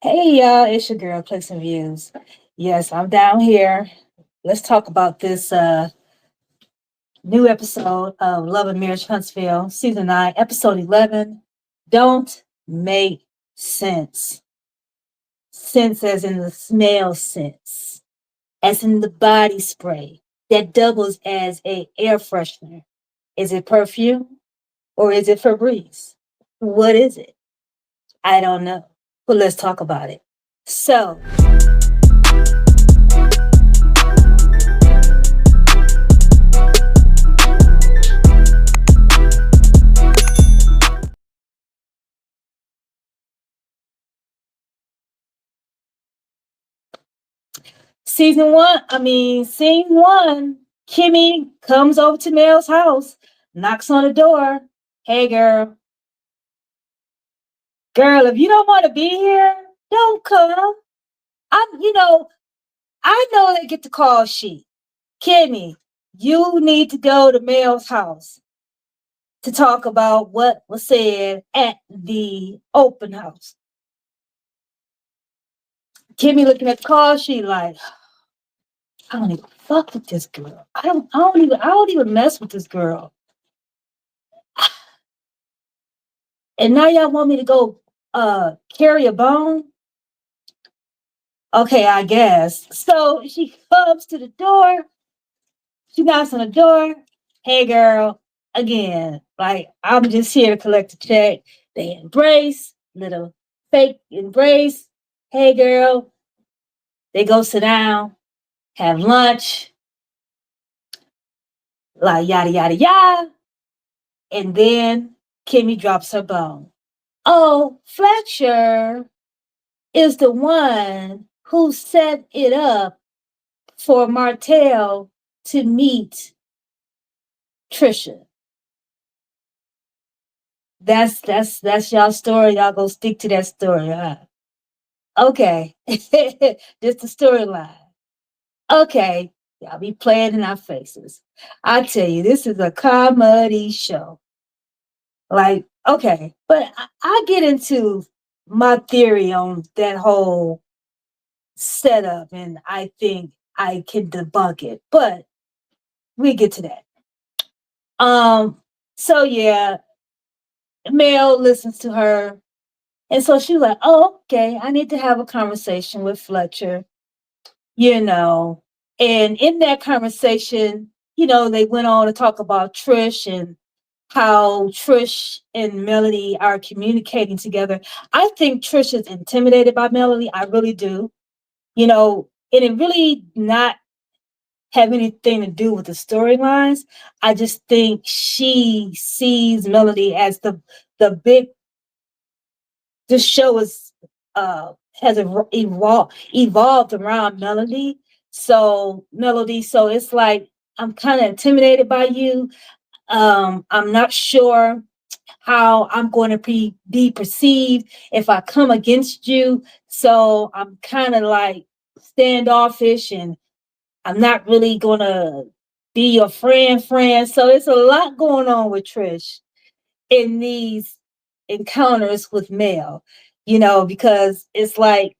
Hey y'all, it's your girl Clicks and Views. Yes, I'm down here. Let's talk about this new episode of Love and Marriage Huntsville, season 9, episode 11. Don't make sense. Sense as in the smell sense, as in the body spray that doubles as a air freshener. Is it perfume or is it Febreze? What is it? I don't know. But let's talk about it. So, scene one, Kimmy comes over to Mel's house, knocks on the door. Hey, girl. Girl, if you don't want to be here, don't come. I know they get the call sheet. Kimmy, you need to go to Mel's house to talk about what was said at the open house. Kimmy looking at the call sheet like, I don't even fuck with this girl. I don't even mess with this girl. And now y'all want me to go carry a bone? Okay, I guess. So she comes to the door. She knocks on the door. Hey, girl. Again, like, I'm just here to collect a check. They embrace, little fake embrace. Hey, girl. They go sit down, have lunch, like yada, yada, yada. And then Kimmy drops her bone. Oh, Fletcher is the one who set it up for Martell to meet Tricia. That's y'all story. Y'all go stick to that story, huh? Okay. Just the storyline. Okay. Y'all be playing in our faces. I tell you, this is a comedy show. Like, okay, but I get into my theory on that whole setup, and I think I can debunk it, but we get to that. So yeah, Mel listens to her, and so she's like, "Oh, okay, I need to have a conversation with Fletcher," you know. And in that conversation, they went on to talk about Trish and how Trish and Melody are communicating together. I think Trish is intimidated by Melody. I really do. And it really not have anything to do with the storylines. I just think she sees Melody as the big. This show is has evolved around Melody. So it's like I'm kind of intimidated by you. I'm not sure how I'm going to be perceived if I come against you. So I'm kind of like standoffish, and I'm not really going to be your friend. So it's a lot going on with Trish in these encounters with Mel, because it's like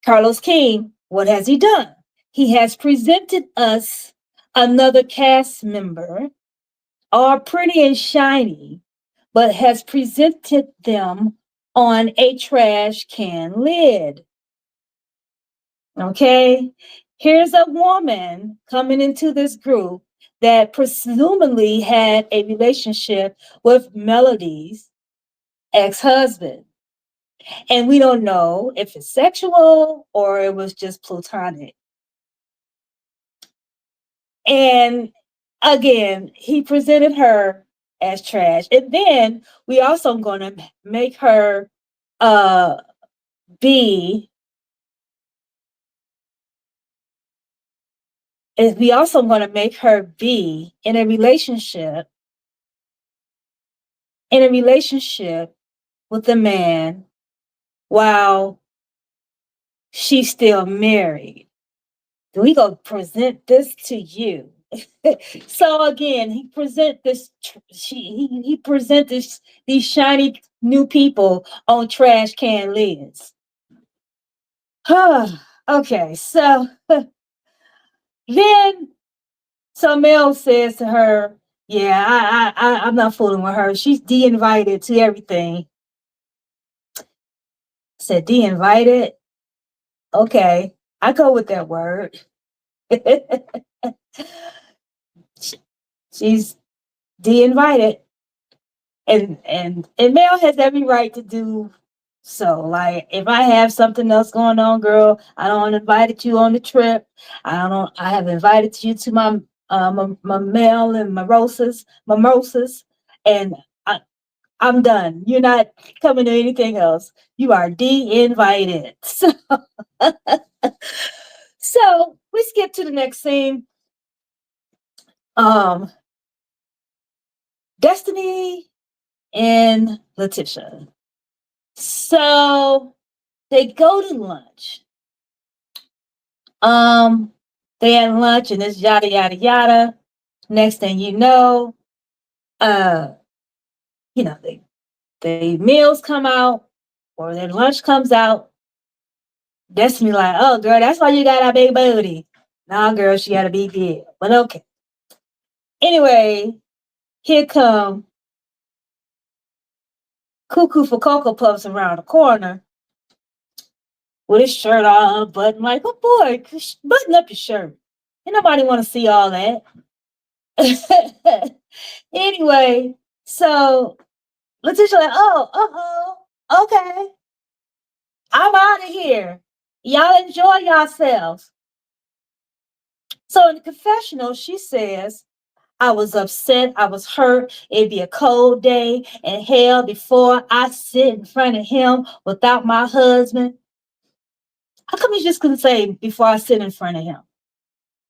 Carlos King, what has he done? He has presented us another cast member, all pretty and shiny, but has presented them on a trash can lid. Okay? Here's a woman coming into this group that presumably had a relationship with Melody's ex-husband. And we don't know if it's sexual or it was just platonic. And again, he presented her as trash. And then we also going to make her be, we also going to make her be in a relationship with a man while she's still married. We gonna present this to you. So again, he present this. He present these shiny new people on trash can lids. Okay, so then Mel says to her, "Yeah, I'm not fooling with her. She's de-invited to everything." I said, "De-invited? Okay, I go with that word." She's de-invited, and Mel has every right to do so. Like, if I have something else going on, girl, I don't invited you on the trip. I have invited you to my mail and mimosas, and I'm done. You're not coming to anything else. You are de-invited. So we skip to the next scene. Um, Destiny and Leticia. So they go to lunch. Um, they had lunch and it's yada yada yada. Next thing uh, the meals come out or their lunch comes out. Destiny like, oh girl, that's why you got a big booty. Nah, girl, she got a big head. But okay. Anyway, here come Cuckoo for Cocoa Puffs around the corner with his shirt all unbuttoned. Like, oh boy, button up your shirt. Ain't nobody want to see all that. Anyway, so Letitia like, okay, I'm out of here. Y'all enjoy yourselves. So in the confessional, she says, I was upset, I was hurt. It'd be a cold day and hell before I sit in front of him without my husband. How come you just couldn't say before I sit in front of him?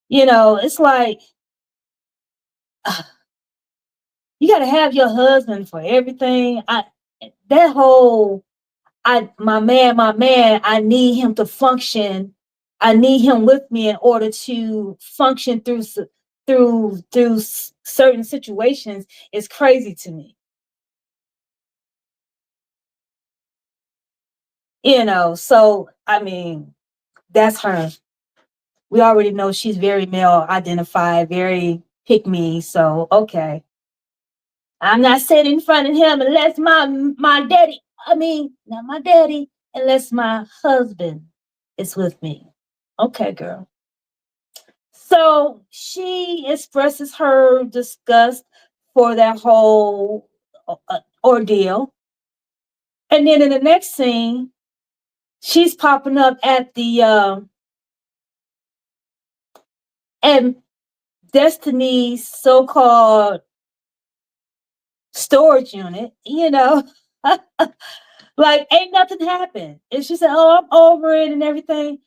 It's like, you got to have your husband for everything. That whole my man, I need him to function. I need him with me in order to function through certain situations is crazy to me. So I mean, that's her. We already know she's very male identified, very pick me. So okay. I'm not sitting in front of him unless my daddy, not my daddy, unless my husband is with me. Okay, girl. So she expresses her disgust for that whole ordeal. And then in the next scene, she's popping up at the and Destiny's so-called storage unit, like ain't nothing happened. And she said, oh, I'm over it and everything.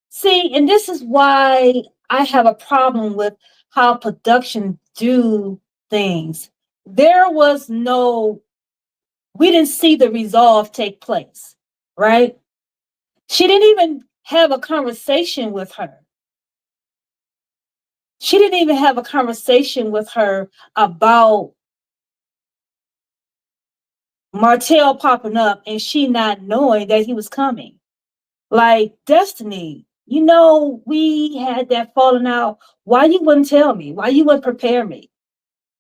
See, and this is why I have a problem with how production do things. We didn't see the resolve take place, right? She didn't even have a conversation with her. She didn't even have a conversation with her about Martell popping up and she not knowing that he was coming. Like, Destiny, we had that falling out. Why you wouldn't tell me? Why you wouldn't prepare me?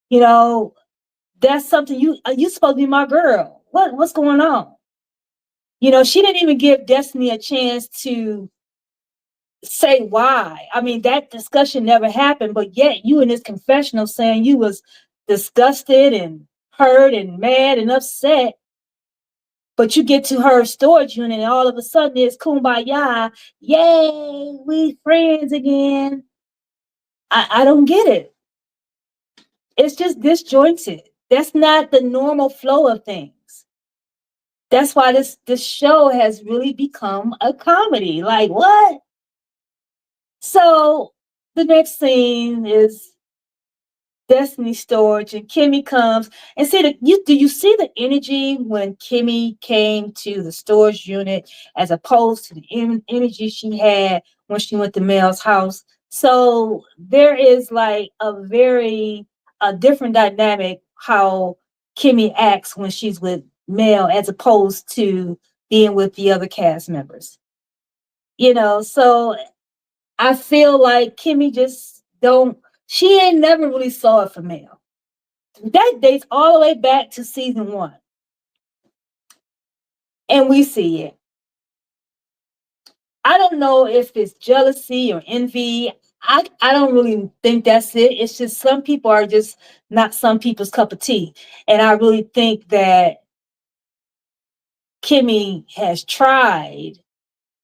That's something you supposed to be my girl. What's going on? She didn't even give Destiny a chance to say why. I mean, that discussion never happened, but yet you in this confessional saying you was disgusted and hurt and mad and upset. But you get to her storage unit and all of a sudden it's kumbaya. Yay, we friends again. I don't get it. It's just disjointed. That's not the normal flow of things. That's why this show has really become a comedy. Like, what? So the next scene is Destiny storage and Kimmy comes and do you see the energy when Kimmy came to the storage unit as opposed to the energy she had when she went to Mel's house? So there is like a different dynamic how Kimmy acts when she's with Mel as opposed to being with the other cast members. So I feel like Kimmy just she ain't never really saw it for male. That dates all the way back to season 1. And we see it. I don't know if it's jealousy or envy. I don't really think that's it. It's just some people are just not some people's cup of tea. And I really think that Kimmy has tried,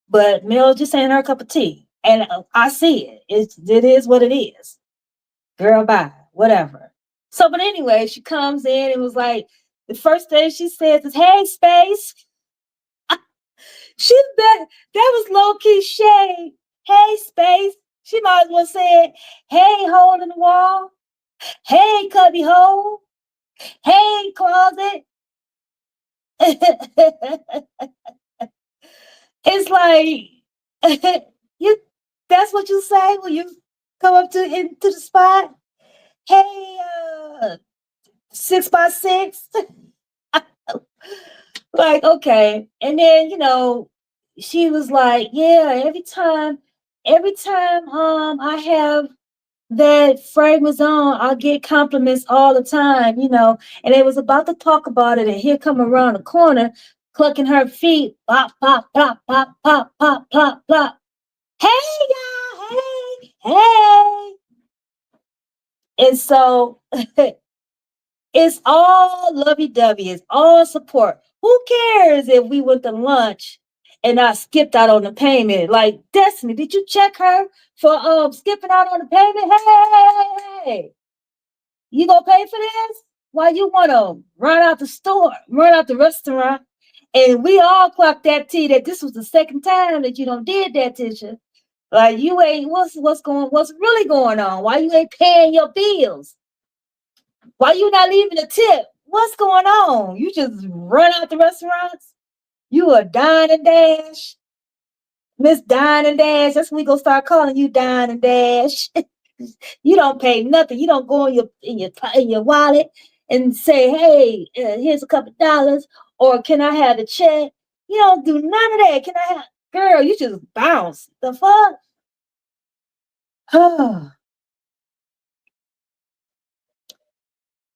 but Mel just ain't her cup of tea. And I see it. It is what it is. Girl, bye. Whatever. So, but anyway, she comes in and was like, the first thing she says is, "Hey, Space." That was low-key shade. "Hey, Space." She might as well say, "Hey, hole in the wall. Hey, cubby hole. Hey, closet." It's like you that's what you say when you come up into the spot. "Hey, 6x6." Like, okay. And then, she was like, "Yeah, every time I have that fragrance on, I get compliments all the time." And they was about to talk about it, and here come around the corner, clucking her feet, pop, pop, pop, pop, pop, pop, pop, pop. "Hey, y'all, hey, hey." And so it's all lovey-dovey. It's all support. Who cares if we went to lunch and I skipped out on the payment? Like, Destiny, did you check her for skipping out on the payment? Hey, you gonna pay for this? Why you wanna run out the store, run out the restaurant? And we all clocked that tea that this was the second time that you done did that, Tisha. Like, you ain't what's really going on? Why you ain't paying your bills? Why you not leaving a tip? What's going on? You just run out the restaurants? You a dine and dash? Miss Dine and Dash. That's when we gonna start calling you Dine and Dash. You don't pay nothing. You don't go in your wallet and say, "Hey, here's a couple dollars," or "Can I have a check?" You don't do none of that. Can I have, girl? You just bounce. The fuck?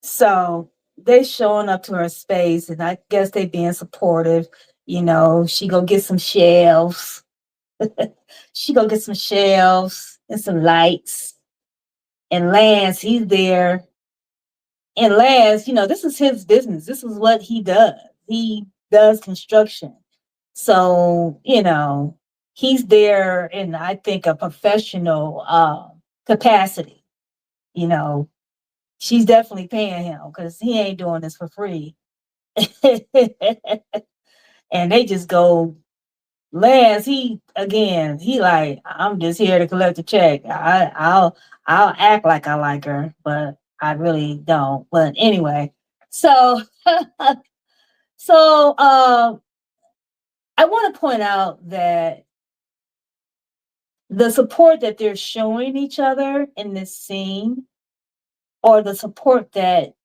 So they showing up to her space, and I guess they being supportive. She go get some shelves. She go get some shelves and some lights. And Lance, he's there. And Lance, this is his business. This is what he does. He does construction. So, he's there in, I think, a professional capacity. She's definitely paying him because he ain't doing this for free. And they just go, Lance, he like, "I'm just here to collect a check. I'll act like I like her, but I really don't." But anyway, so so I want to point out that the support that they're showing each other in this scene, or the support that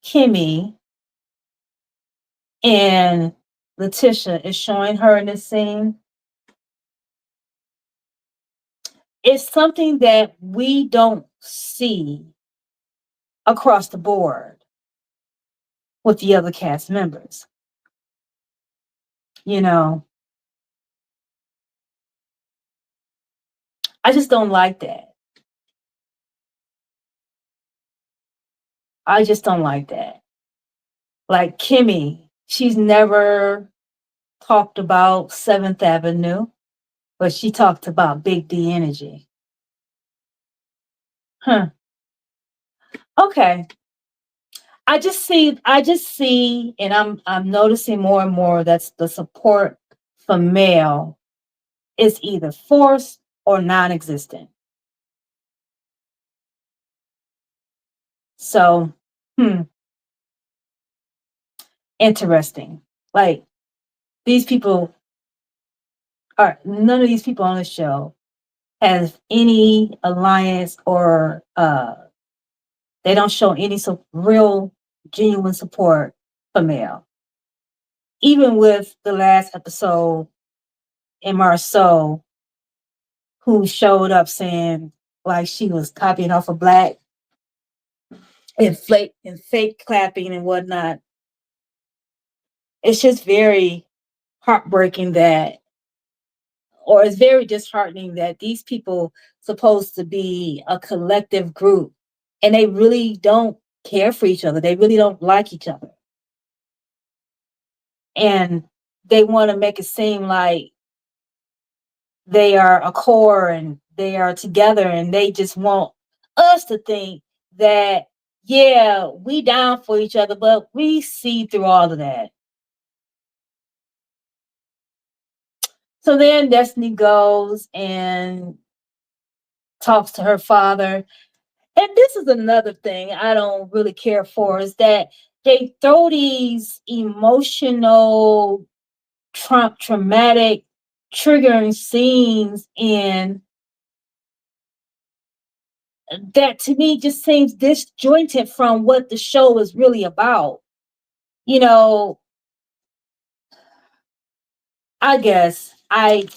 Kimmy and Leticia is showing her in this scene, is something that we don't see across the board with the other cast members. I just don't like that. I just don't like that. Like Kimmy, she's never talked about 7th Avenue, but she talked about Big D Energy. Okay. I just see, and I'm noticing more and more that's the support for male is either forced or non-existent. So, interesting. Like, none of these people on the show have any alliance, or they don't show any real genuine support for male. Even with the last episode in Marsau, who showed up saying like she was copying off of Black and fake clapping and whatnot. It's just very heartbreaking that, or it's very disheartening that these people supposed to be a collective group and they really don't care for each other. They really don't like each other. And they want to make it seem like they are a core and they are together, and they just want us to think that, yeah, we down for each other, but we see through all of that. So then Destiny goes and talks to her father. And this is another thing I don't really care for, is that they throw these emotional, traumatic, triggering scenes in that to me just seems disjointed from what the show is really about. You know, I guess I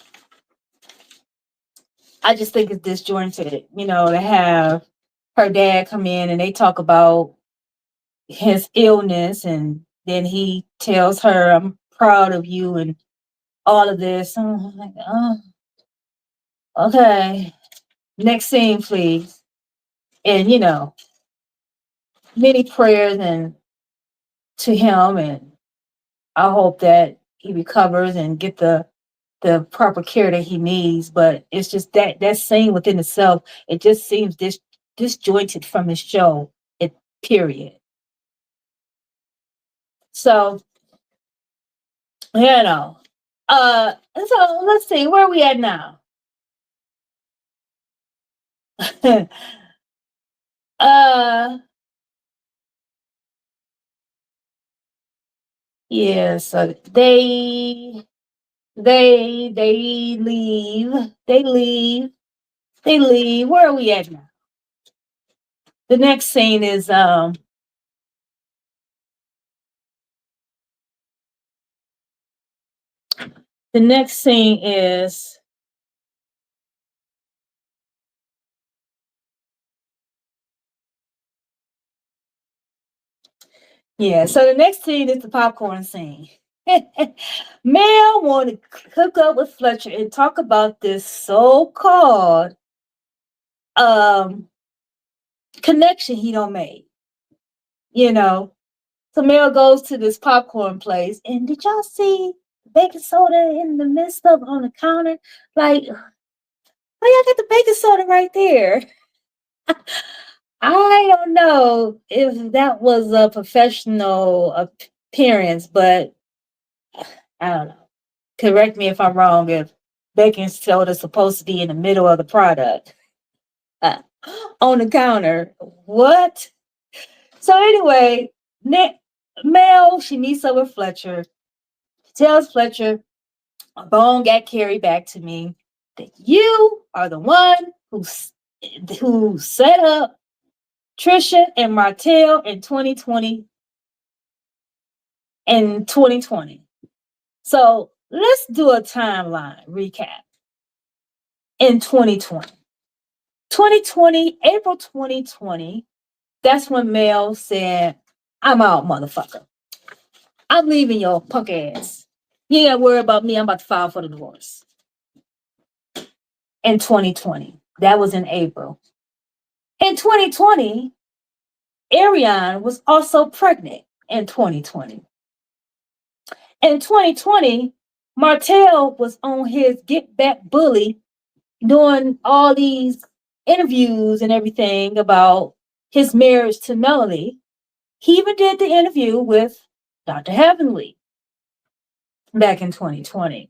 just think it's disjointed, to have her dad come in and they talk about his illness, and then he tells her, I'm proud of you and all of this. I'm like, oh, okay. Next scene, please. And many prayers and to him, and I hope that he recovers and get the proper care that he needs. But it's just that scene within itself, it just seems disjointed from the show. It period. So so let's see, where are we at now? uh yeah, so they leave. They leave. Where are we at now? The next scene is the next scene is yeah, so the next scene is the popcorn scene. Mel want to hook up with Fletcher and talk about this so-called connection he don't make. So Mel goes to this popcorn place, and did y'all see baking soda in the midst of on the counter? Like, why y'all got the baking soda right there? I don't know if that was a professional appearance, but I don't know. Correct me if I'm wrong. If baking soda is supposed to be in the middle of the product uh, on the counter, what? So anyway, Mel, she meets up with Fletcher. She tells Fletcher, a bone got carried back to me that you are the one who set up Tricia and Martell in 2020. So let's do a timeline recap. In 2020, April 2020, that's when Mel said, I'm out, motherfucker. I'm leaving your punk ass. You ain't gotta worry about me. I'm about to file for the divorce. In 2020. That was in April. In 2020, Ariane was also pregnant in 2020. In 2020, Martell was on his Get Back Bully doing all these interviews and everything about his marriage to Melanie. He even did the interview with Dr. Heavenly back in 2020.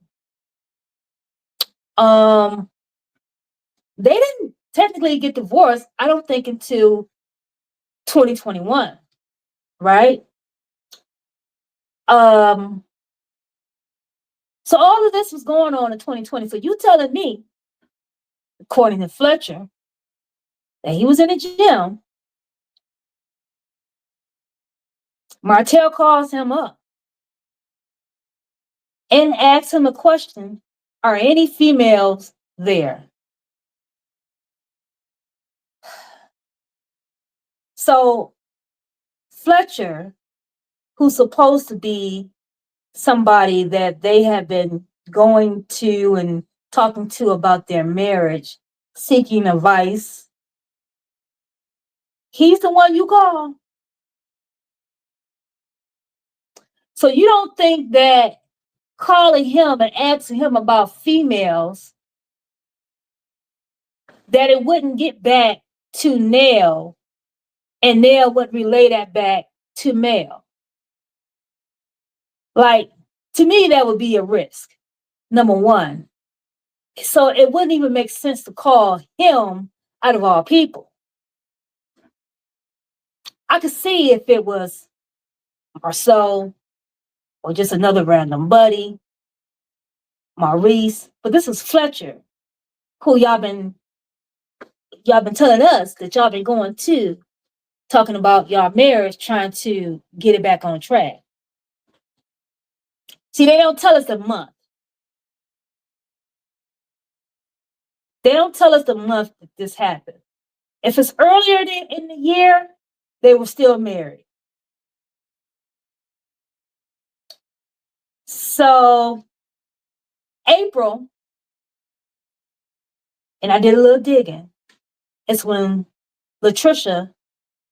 They didn't technically get divorced, I don't think, until 2021, right? So all of this was going on in 2020. So you telling me, according to Fletcher, that he was in the gym, Martell calls him up and asks him a question, are any females there? So Fletcher, who's supposed to be somebody that they have been going to and talking to about their marriage, seeking advice, he's the one you call. So you don't think that calling him and asking him about females, that it wouldn't get back to Nell, and Nell would relay that back to Mel? Like, to me, that would be a risk, number one. So it wouldn't even make sense to call him out of all people. I could see if it was Marsau or just another random buddy, Maurice, but this is Fletcher, who y'all been telling us that y'all been going to, talking about y'all marriage, trying to get it back on track. See, they don't tell us the month. They don't tell us the month that this happened. If it's earlier in the year, they were still married. So April, and I did a little digging, it's when Leticia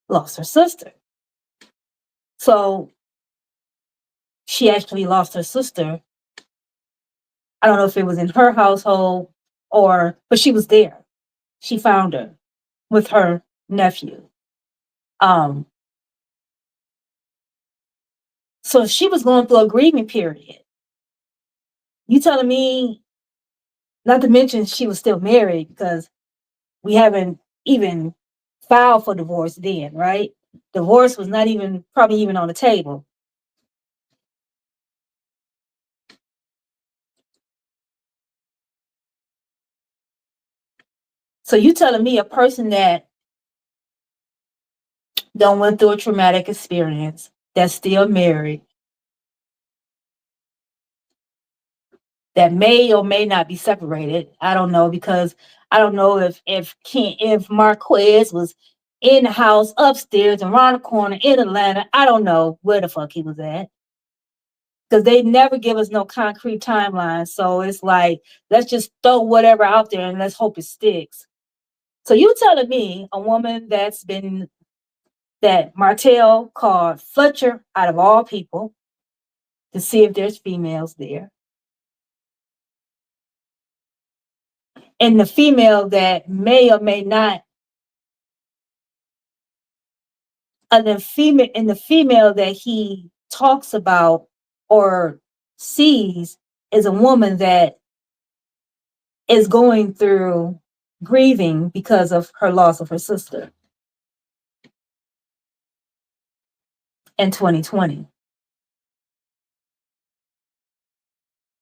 lost her sister. So she actually lost her sister. I don't know if it was in her household but she was there. She found her with her nephew. So she was going through a grieving period. You telling me, not to mention she was still married, because we haven't even filed for divorce then, right? Divorce was not even, probably even on the table. So you telling me a person that done went through a traumatic experience, that's still married, that may or may not be separated. I don't know, because I don't know if Marquez was in the house upstairs and around the corner in Atlanta. I don't know where the fuck he was at, because they never give us no concrete timeline. So it's like, let's just throw whatever out there and let's hope it sticks. So you telling me a woman that Martell called Fletcher out of all people to see if there's females there, and the female that may or may not, and the female that he talks about or sees is a woman that is going through grieving because of her loss of her sister in 2020.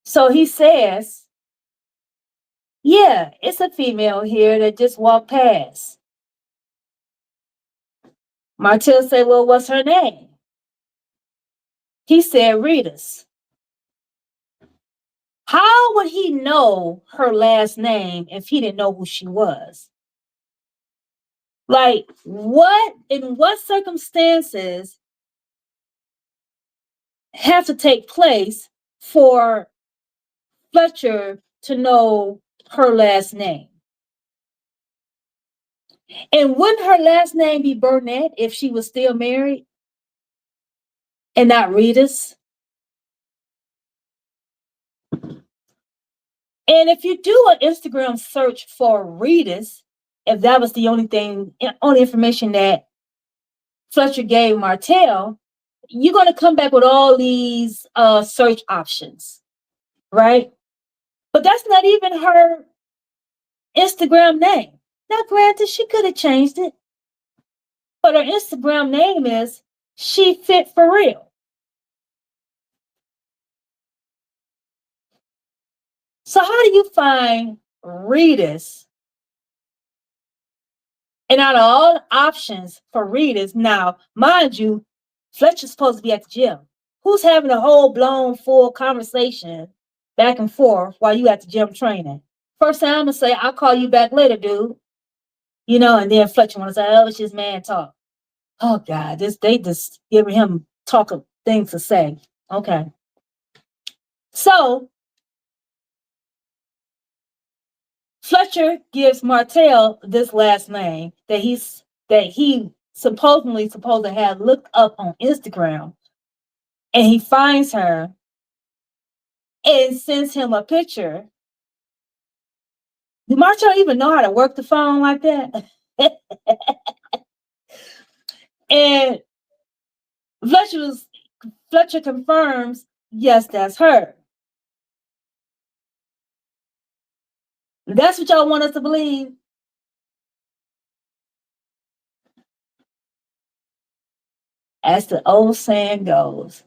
So he says, yeah, it's a female here that just walked past. Martell said, well, what's her name? He said, Rita's. How would he know her last name if he didn't know who she was? Like, in what circumstances have to take place for Fletcher to know her last name? And wouldn't her last name be Burnett if she was still married and not Rita's? And if you do an Instagram search for Rita's, if that was the only information that Fletcher gave Martell, you're going to come back with all these search options, right? But that's not even her Instagram name. Now, granted, she could have changed it, but her Instagram name is She Fit For Real. So how do you find Rita's? And out of all the options for Rita's, now, mind you, Fletcher's supposed to be at the gym. Who's having a whole blown full conversation back and forth while you at the gym training? First thing I'm gonna say, I'll call you back later, dude. And then Fletcher wanna say, oh, it's just man talk. Oh God, they just giving him talk of things to say. Okay. So Fletcher gives Martell this last name that he supposedly supposed to have looked up on Instagram, and he finds her and sends him a picture. Did Martell even know how to work the phone like that? And Fletcher confirms, yes, that's her. That's what y'all want us to believe. As the old saying goes,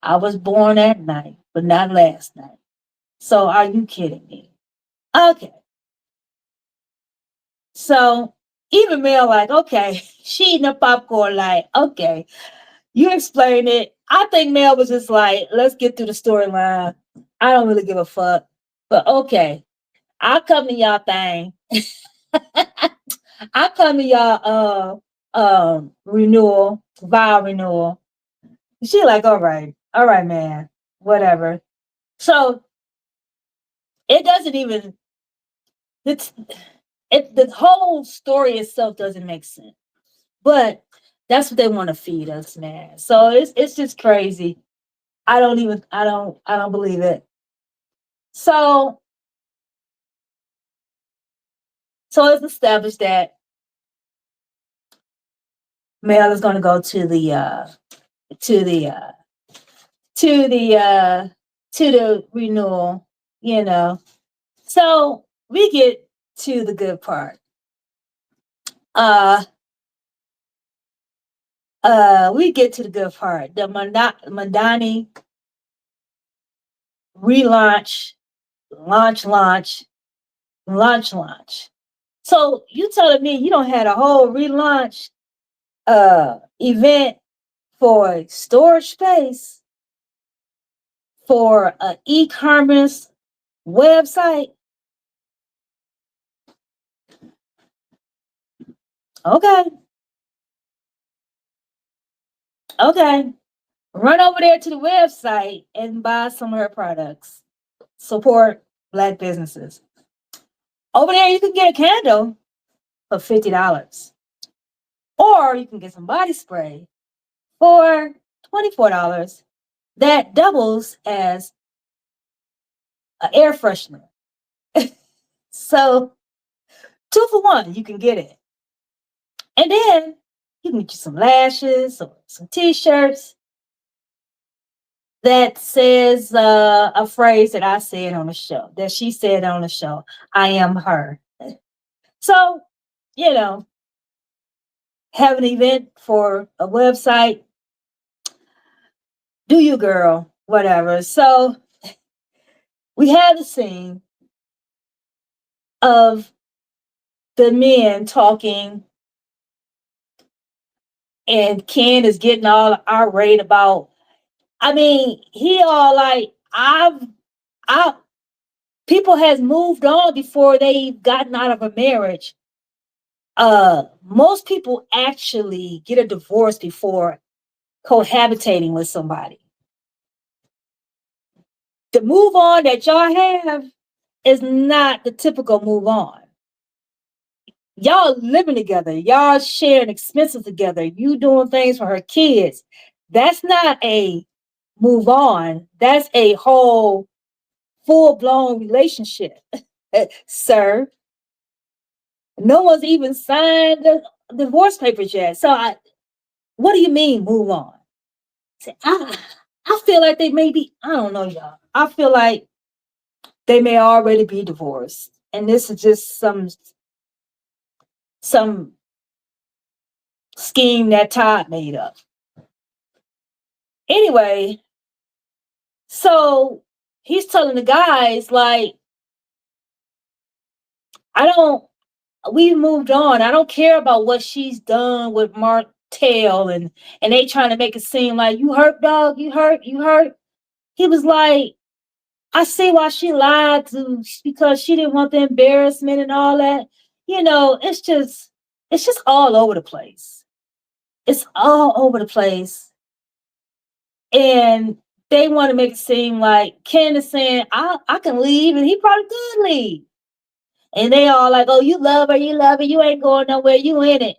I was born at night, but not last night. So are you kidding me? Okay. So even Mel like, okay, she eating the popcorn like, okay, you explain it. I think Mel was just like, let's get through the storyline. I don't really give a fuck. But okay, I'll come to y'all thing. I'll come to y'all renewal, vow renewal. She like, all right, man, whatever. So it doesn't even the whole story itself doesn't make sense. But that's what they want to feed us, man. So it's just crazy. I don't believe it. So it's established that Mel is gonna go to to the to the renewal, you know. So we get to the good part. Uh we get to the good part. The Madani relaunch, launch. So you telling me you don't had a whole relaunch event for storage space for an e-commerce website? Okay. Okay. Run over there to the website and buy some of her products. Support Black businesses. Over there, you can get a candle for $50. Or you can get some body spray for $24 that doubles as an air freshener. So 2 for 1, you can get it. And then you can get you some lashes or some t-shirts that says a phrase that I said on the show, that she said on the show, I am her. So, you know, have an event for a website, do you girl, whatever. So we have the scene of the men talking, and Ken is getting all irate about, I mean, he all like, I people has moved on before they've gotten out of a marriage. Most people actually get a divorce before cohabitating with somebody. The move on that y'all have is not the typical move on. Y'all living together, y'all sharing expenses together, you doing things for her kids. That's not a move on. That's a whole full-blown relationship, sir. No one's even signed the divorce papers yet. So what do you mean move on? I feel like they may be, I don't know, y'all. I feel like they may already be divorced. And this is just some scheme that Todd made up. Anyway, so he's telling the guys, like, we've moved on. I don't care about what she's done with Martell, and they trying to make it seem like you hurt, dog, you hurt. He was like, I see why she lied to, because she didn't want the embarrassment and all that. You know, it's just all over the place. It's all over the place. And they want to make it seem like Ken is saying, I can leave, and he probably could leave. And they all like, oh, you love her, you ain't going nowhere, you in it.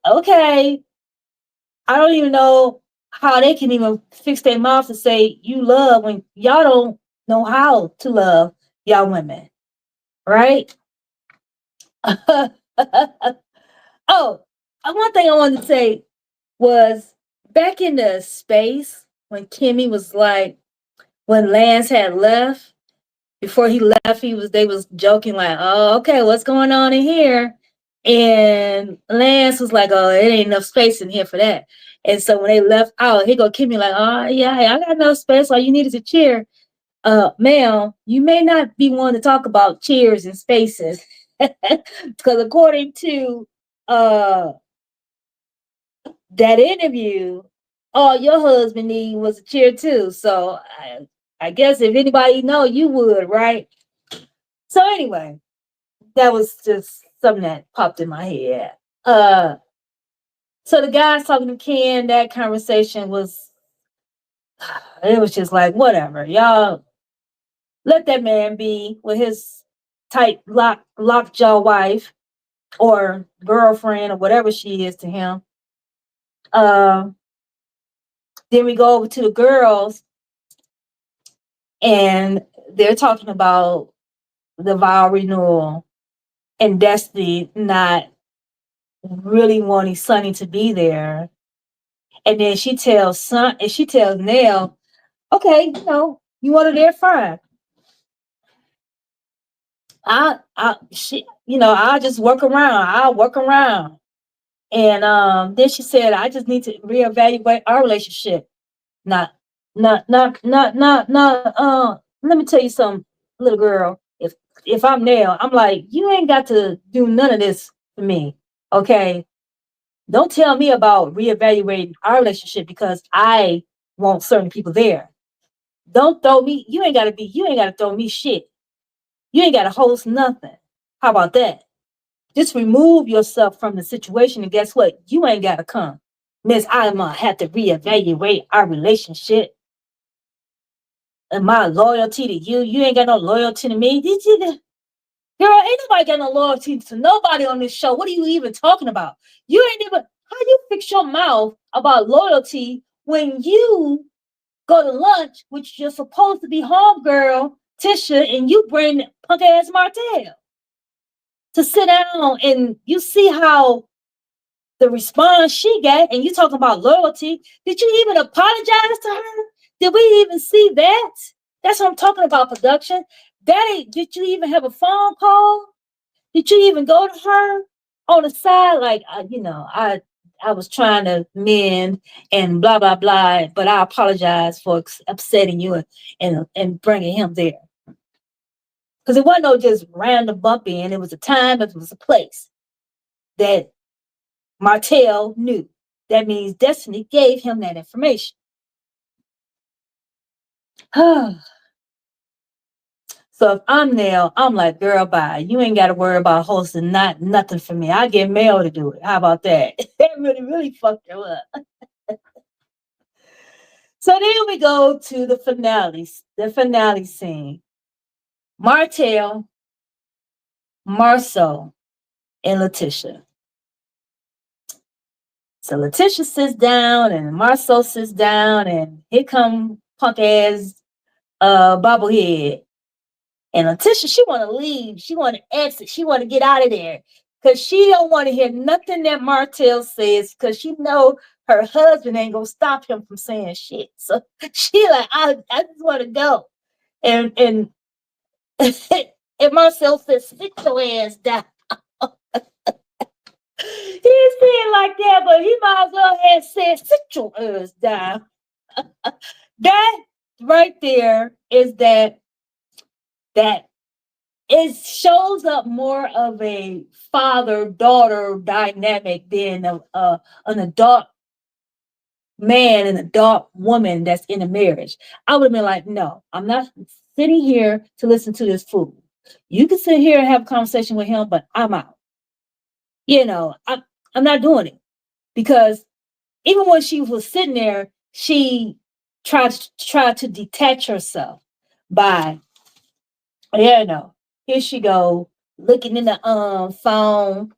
Okay. I don't even know how they can even fix their mouth to say you love when y'all don't know how to love y'all women, right? Oh, one thing I wanted to say was back in the space when Kimmy was like, when Lance had left, before he left, they was joking like, oh, okay, what's going on in here? And Lance was like, oh, it ain't enough space in here for that. And so when they left out, he go Kimmy like, oh yeah, I got enough space. All you need is a chair. Ma'am, you may not be one to talk about chairs and spaces. Because according to that interview, all your husband need was a chair too. So I guess if anybody know, you would, right? So anyway, that was just something that popped in my head. So the guys talking to Ken, that conversation was, it was just like, whatever, y'all let that man be with his tight lockjaw wife or girlfriend or whatever she is to him. Then we go over to the girls, and they're talking about the vow renewal and Destiny not really wanting Sonny to be there. And then she tells Nell, okay, you want her there, fine. I'll just work around. I'll work around. And then she said, I just need to reevaluate our relationship. Not, not, not, not, not, not. Let me tell you something, little girl. If I'm Nell, I'm like, you ain't got to do none of this for me, okay? Don't tell me about reevaluating our relationship because I want certain people there. Don't throw me. You ain't got to throw me shit. You ain't got to host nothing. How about that? Just remove yourself from the situation, and guess what? You ain't got to come. Miss, I'm going to have to reevaluate our relationship and my loyalty to you. You ain't got no loyalty to me. Girl, ain't nobody got no loyalty to nobody on this show. What are you even talking about? You ain't even, how you fix your mouth about loyalty when you go to lunch, which you're supposed to be homegirl, Tisha, and you bring punk ass Martell to sit down, and you see how the response she got, and you talking about loyalty. Did you even apologize to her? Did we even see that? That's what I'm talking about, production. Did you even have a phone call? Did you even go to her on the side? Like, I was trying to mend and blah, blah, blah, but I apologize for upsetting you and bringing him there. Because it wasn't no just random bump in. It was a time, it was a place that Martell knew. That means Destiny gave him that information. So if I'm Nell, I'm like, girl, bye. You ain't got to worry about hosting nothing for me. I get Mel to do it. How about that? That really, really fucked her up. So then we go to the finale scene. Martell, Marsau, and Leticia. So Leticia sits down and Marsau sits down, and here come punk ass bobblehead. And Leticia, she want to leave. She want to exit. She want to get out of there because she don't want to hear nothing that Martell says because she know her husband ain't gonna stop him from saying shit. So she like, I just want to go. And and Marcel says, sit your ass down. He didn't say it like that, but he might as well have said, sit your ass down. That right there is that it shows up more of a father-daughter dynamic than an adult man and adult woman that's in a marriage. I would have been like, no, I'm not sitting here to listen to this fool. You can sit here and have a conversation with him, but I'm out. I'm not doing it. Because even when she was sitting there, she tried to detach herself by, here she go, looking in the phone,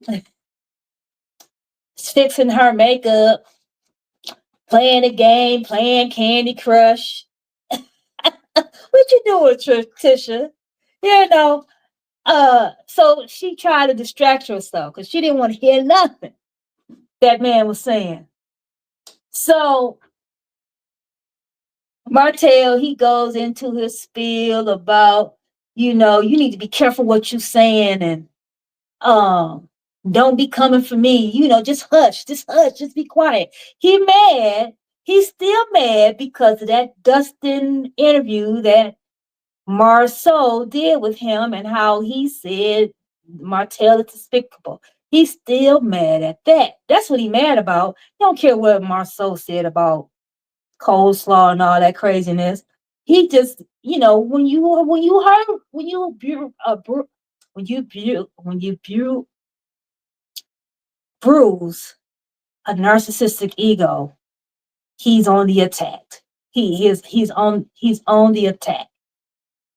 fixing her makeup, playing a game, playing Candy Crush. What you doing, Tisha? So she tried to distract herself because she didn't want to hear nothing that man was saying. So Martell, he goes into his spiel about, you need to be careful what you're saying, and don't be coming for me. Just hush, just be quiet. He mad. He's still mad because of that Dustin interview that Marsau did with him and how he said Martell is despicable. He's still mad at that. That's what he's mad about. He don't care what Marsau said about coleslaw and all that craziness. He just, when you bruise a narcissistic ego, he's on the attack. He's on the attack.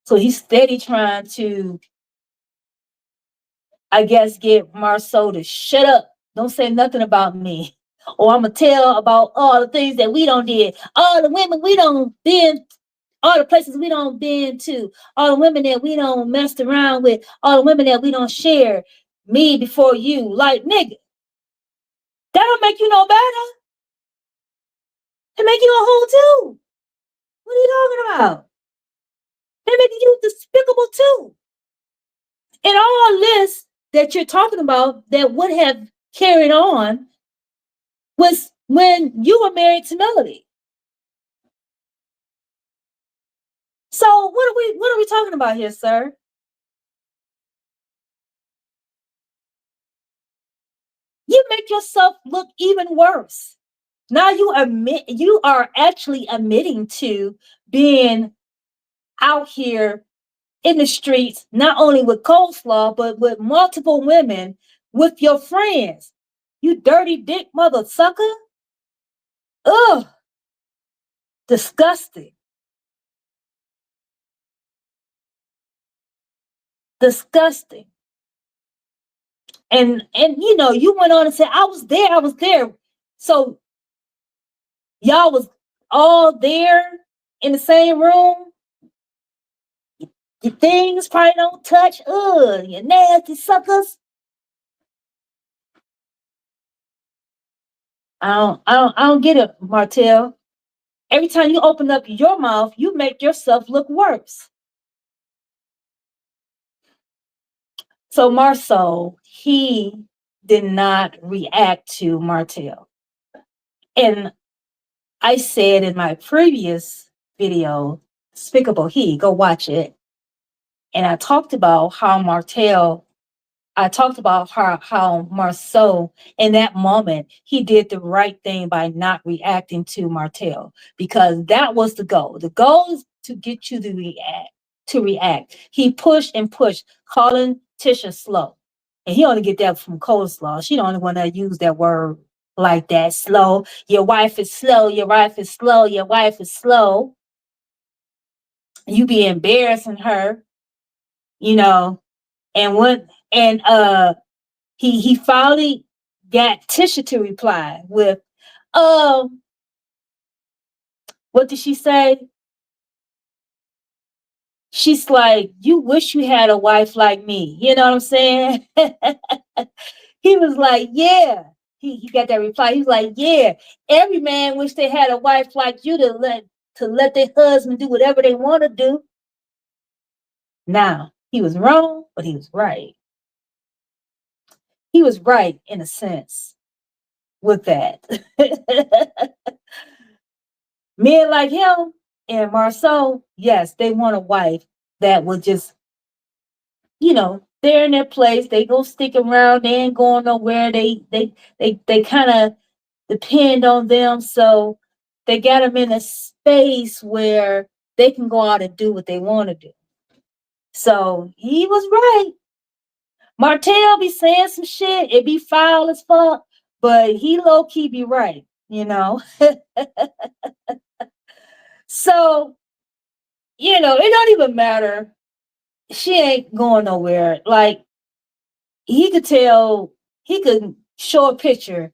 So he's steady trying to, I guess, get Marsau to shut up. Don't say nothing about me. Or I'm going to tell about all the things that we don't did. All the women we don't been, all the places we don't been to. All the women that we don't messed around with. All the women that we don't share. Me before you. Like, nigga, that don't make you no better. It make you a hoe too. What are you talking about? They making you despicable too. And all this that you're talking about that would have carried on was when you were married to Melody. So what are we talking about here, sir? You make yourself look even worse. Now you are actually admitting to being out here in the streets, not only with coleslaw, but with multiple women with your friends. You dirty dick mother sucker. Ugh. Disgusting. Disgusting. And you went on and said, I was there. So y'all was all there in the same room. Your things probably don't touch. Ugh, you nasty suckers. I don't get it, Martell. Every time you open up your mouth, you make yourself look worse. So Marsau, he did not react to Martell. And I said in my previous video, Despicable He, go watch it. And I talked about how Marsau, in that moment, he did the right thing by not reacting to Martell, because that was the goal. The goal is to get you to react. He pushed and pushed, calling Tisha slow. And he only get that from coleslaw. She the only one that used that word like that, slow. Your wife is slow. Your wife is slow. Your wife is slow. You be embarrassing her, and he finally got Tisha to reply with, what did she say? She's like, you wish you had a wife like me. You know what I'm saying? He was like, yeah. He got that reply. He was like, yeah, every man wish they had a wife like you to let their husband do whatever they want to do. Now, he was wrong, but he was right. He was right in a sense with that. Men like him and Marsau, yes, they want a wife that will just, they're in their place. They go stick around. They ain't going nowhere. They kind of depend on them. So they got them in a space where they can go out and do what they want to do. So he was right. Martell be saying some shit. It be foul as fuck. but he low key be right, So, it don't even matter. She ain't going nowhere. Like, he could tell, he could show a picture,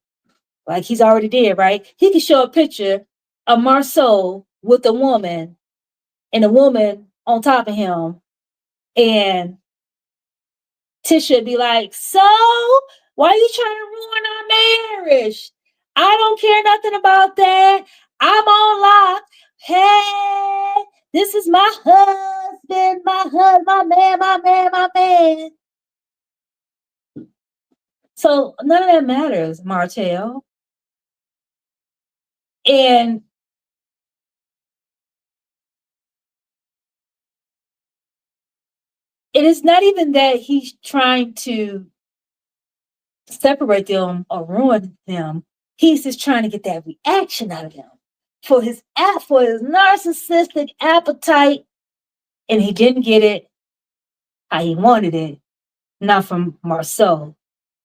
like he's already did, right? He could show a picture of Marsau with a woman and a woman on top of him. And Tisha be like, so why are you trying to ruin our marriage? I don't care nothing about that. I'm on lock. Hey, this is my husband, my man, my man, my man. So none of that matters, Martell. And it is not even that he's trying to separate them or ruin them. He's just trying to get that reaction out of them for his narcissistic appetite, and he didn't get it how he wanted it, not from Marsau,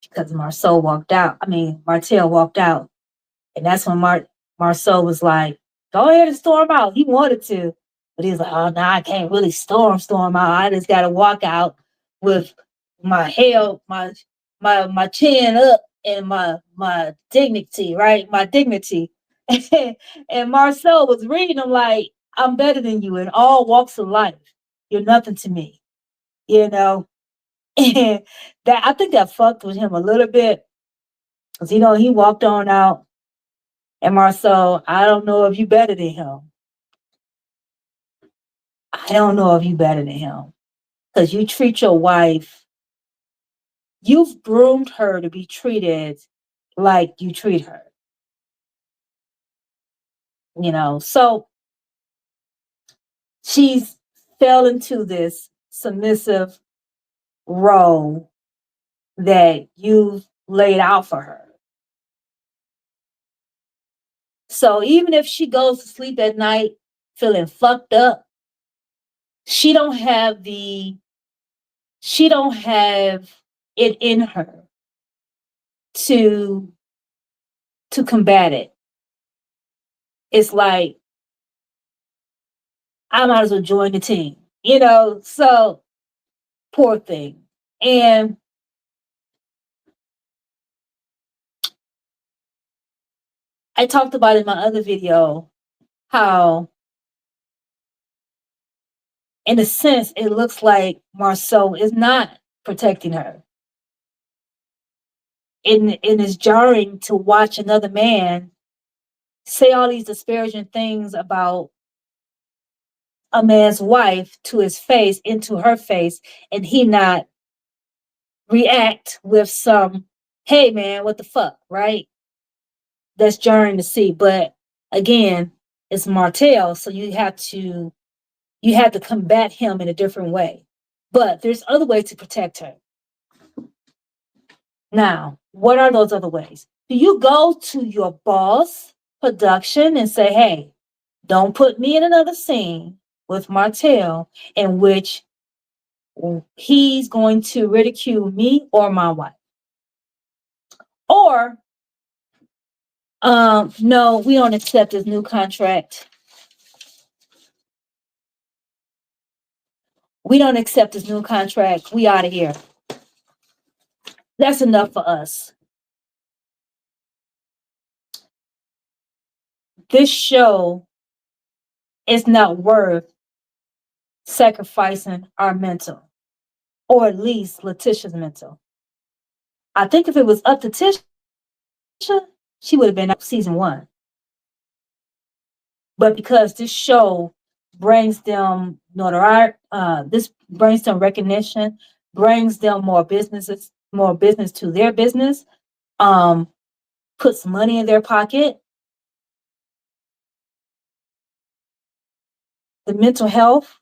because Marsau walked out. I mean, Martell walked out, and that's when Marsau was like, "Go ahead and storm out." He wanted to, but he was like, "Oh no, I can't really storm out. I just got to walk out with my hell, my chin up and my dignity, right? My dignity." And Marsau was reading him like, "I'm better than you in all walks of life. You're nothing to me," you know. And that, I think that fucked with him a little bit, because he walked on out, and Marsau, I don't know if you better than him. I don't know if you better than him, because you treat your wife, you've groomed her to be treated like you treat her. So she's fell into this submissive role that you've laid out for her. So even if she goes to sleep at night feeling fucked up, she don't have it in her to combat it. It's like, I might as well join the team, so poor thing. And I talked about in my other video how, in a sense, it looks like Marsau is not protecting her. And it's jarring to watch another man say all these disparaging things about a man's wife to his face, into her face, and he not react with some, hey man, what the fuck, right? That's jarring to see. But again, it's Martell, so you have to combat him in a different way. But there's other ways to protect her. Now, what are those other ways? Do you go to your boss production and say, hey, don't put me in another scene with Martell in which he's going to ridicule me or my wife? Or, no, we don't accept this new contract. We don't accept this new contract. We out of here. That's enough for us. This show is not worth sacrificing our mental, or at least Leticia's mental. I think if it was up to Tisha, she would have been up season 1. But because this show brings them notoriety, this brings them recognition, brings them more business to their business, puts money in their pocket. The mental health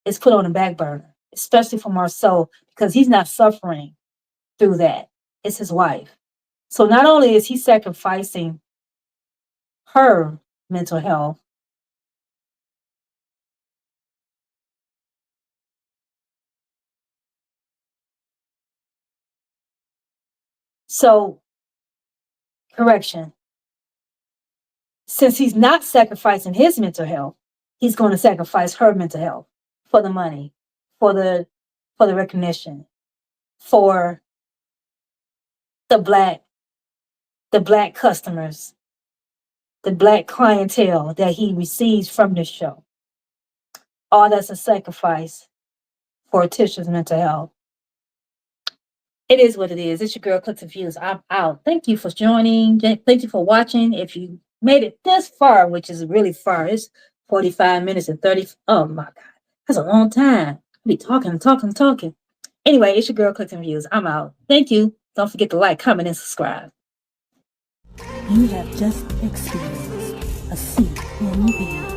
is put on the back burner, especially for Marsau, because he's not suffering through that. It's his wife. So not only is he sacrificing her mental health, so Correction. Since he's not sacrificing his mental health, he's going to sacrifice her mental health for the money, for the recognition, for the black customers, the black clientele that he receives from this show. All that's a sacrifice for Tisha's mental health. It is what it is. It's your girl, Clicks and Views. I'm out. Thank you for joining. Thank you for watching. If you made it this far, which is really far, it's 45 minutes and 30. Oh my God. That's a long time. I'll be talking. Anyway, it's your girl, Clicks and Views. I'm out. Thank you. Don't forget to like, comment, and subscribe. You have just experienced a CNV.